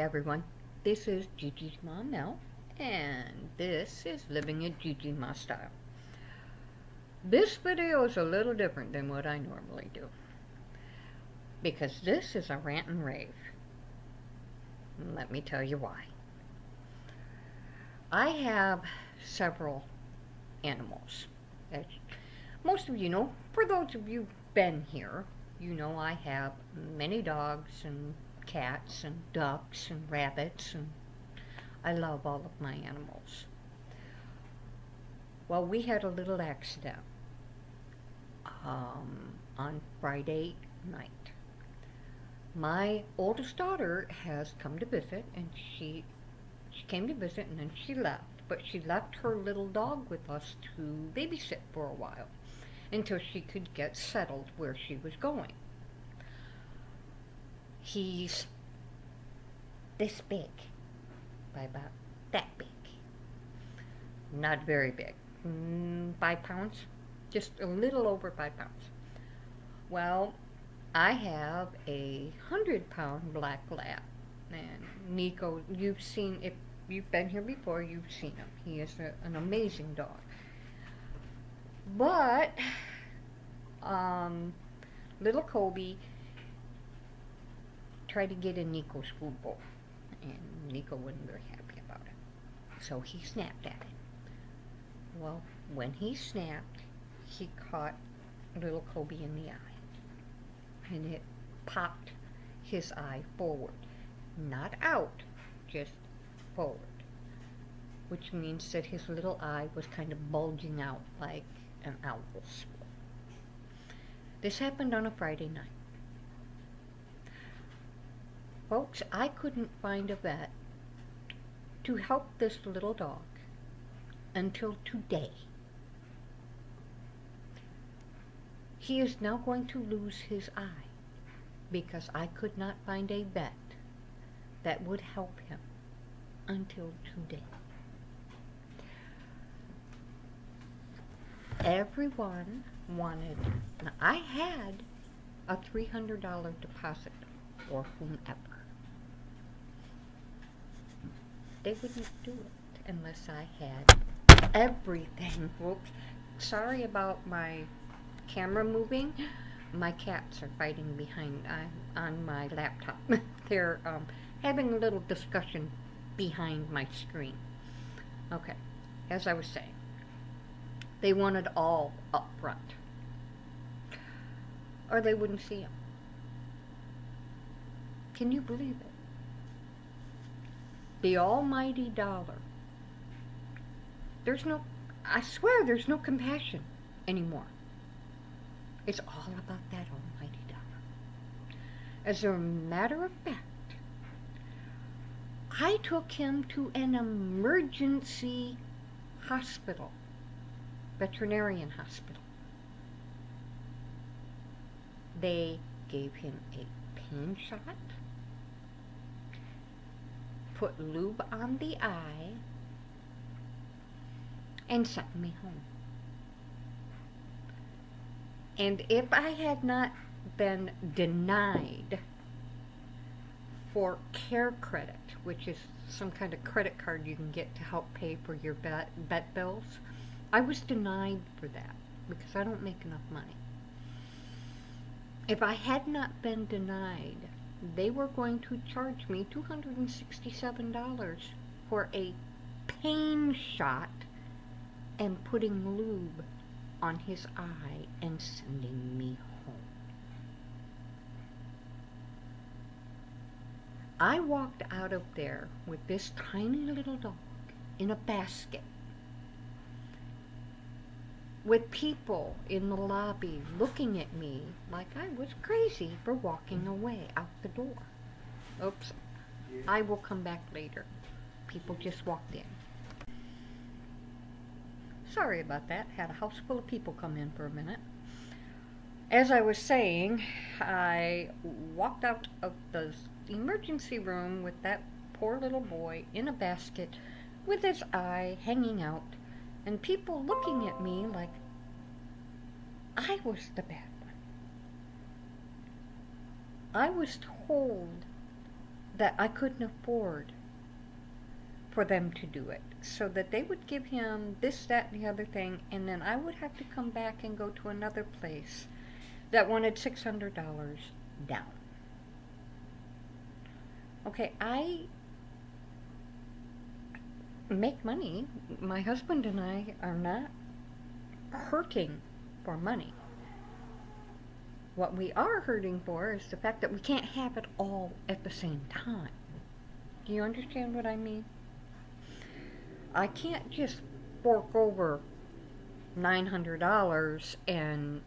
everyone, this is Gigi's mom Mel, and this is Living a Gigi Ma Style. This video is a little different than what I normally do, because this is a rant and rave. Let me tell you why. I have several animals. As most of you know, for those of you who've been here, you know I have many dogs and cats and ducks and rabbits, and I love all of my animals. Well, we had a little accident on Friday night. My oldest daughter has come to visit, and she came to visit and then she left, but she left her little dog with us to babysit for a while until she could get settled where she was going. He's this big, by about that big. Not very big. 5 pounds? Just a little over 5 pounds. Well, I have a 100-pound black lab. And Nico, you've seen, if you've been here before, you've seen him. He is an amazing dog. But, little Kobe tried to get in Nico's food bowl, and Nico wasn't very happy about it. So he snapped at it. Well, when he snapped, he caught little Kobe in the eye, and it popped his eye forward. Not out, just forward, which means that his little eye was kind of bulging out like an owl's. This happened on a Friday night. Folks, I couldn't find a vet to help this little dog until today. He is now going to lose his eye because I could not find a vet that would help him until today. Everyone wanted, now I had a $300 deposit for whomever. They wouldn't do it unless I had everything. Whoops. Sorry about my camera moving. My cats are fighting behind on my laptop. They're having a little discussion behind my screen. Okay, as I was saying, they wanted all up front, or they wouldn't see them. Can you believe it? The almighty dollar. I swear there's no compassion anymore. It's all about that almighty dollar. As a matter of fact, I took him to an emergency hospital, veterinarian hospital. They gave him a pain shot, put lube on the eye, and sent me home. And if I had not been denied for care credit, which is some kind of credit card you can get to help pay for your vet bills, I was denied for that because I don't make enough money. If I had not been denied, they were going to charge me $267 for a pain shot and putting lube on his eye and sending me home. I walked out of there with this tiny little dog in a basket, with people in the lobby looking at me like I was crazy for walking away out the door. Oops, I will come back later. People just walked in. Sorry about that. Had a house full of people come in for a minute. As I was saying, I walked out of the emergency room with that poor little boy in a basket with his eye hanging out, and people looking at me like I was the bad one. I was told that I couldn't afford for them to do it. So that they would give him this, that, and the other thing, and then I would have to come back and go to another place that wanted $600 down. Okay, I make money. My husband and I are not hurting for money. What we are hurting for is the fact that we can't have it all at the same time. Do you understand what I mean? I can't just fork over $900 and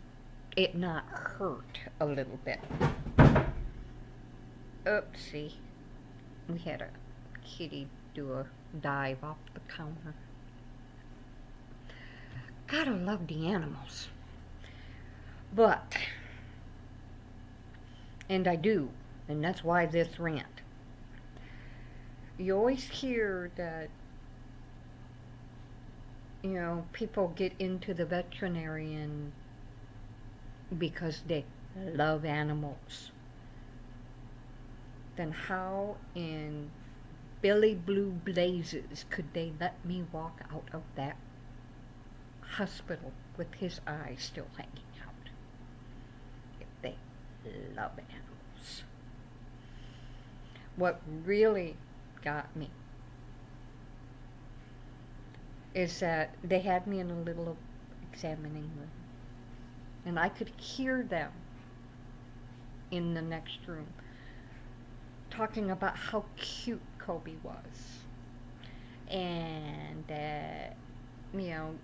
it not hurt a little bit. Oopsie. We had a kitty do a dive off the counter. Gotta love the animals. But, and I do, and that's why this rant. You always hear that, you know, people get into the veterinarian because they love animals. Then how in Billy Blue Blazes could they let me walk out of that hospital with his eyes still hanging out if they love animals? What really got me is that they had me in a little examining room, and I could hear them in the next room talking about how cute Kobe was, and you know,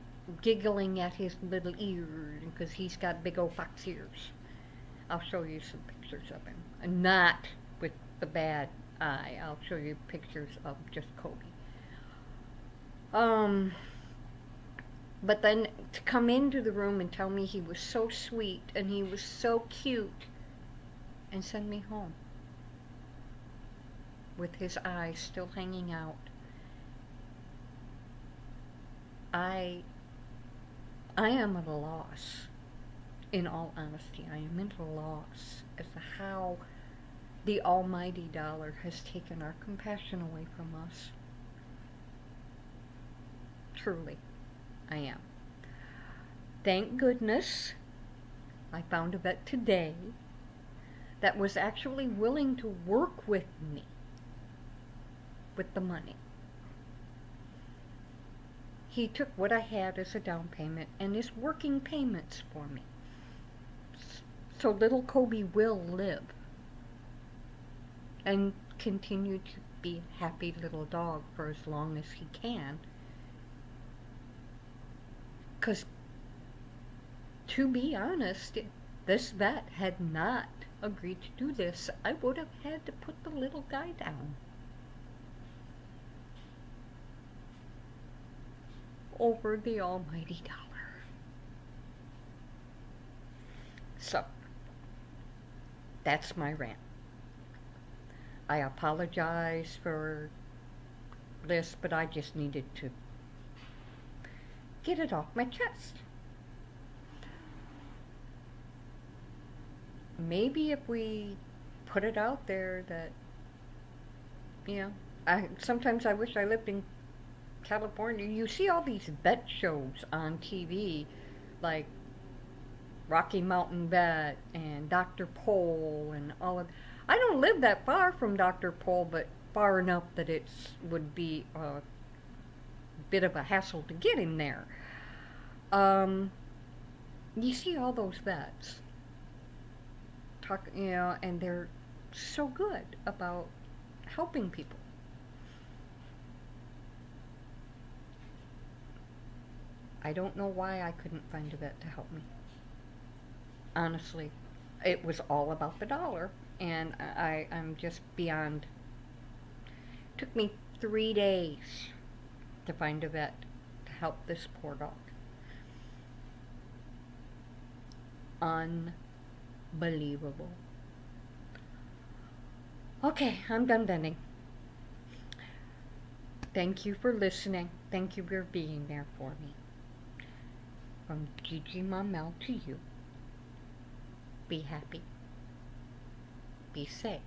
giggling at his little ears because he's got big old fox ears. I'll show you some pictures of him, and not with the bad eye. I'll show you pictures of just Kobe. But then to come into the room and tell me he was so sweet and he was so cute and send me home with his eyes still hanging out. I am at a loss. In all honesty, I am at a loss as to how the almighty dollar has taken our compassion away from us. Truly, I am. Thank goodness I found a vet today that was actually willing to work with me with the money. He took what I had as a down payment and is working payments for me. So little Kobe will live and continue to be a happy little dog for as long as he can. Because, to be honest, if this vet had not agreed to do this, I would have had to put the little guy down. Over the almighty dollar. So, that's my rant. I apologize for this, but I just needed to get it off my chest. Maybe if we put it out there that, you know, sometimes I wish I lived in California. You see all these vet shows on TV, like Rocky Mountain Vet and Dr. Pole and all of. I don't live that far from Dr. Pole, but far enough that it would be a bit of a hassle to get him there. You see all those vets talk, you know, and they're so good about helping people. I don't know why I couldn't find a vet to help me. Honestly, it was all about the dollar, and I'm just beyond. It took me 3 days to find a vet to help this poor dog. Unbelievable. Okay, I'm done venting. Thank you for listening. Thank you for being there for me. From Gigi Mamel to you. Be happy. Be safe.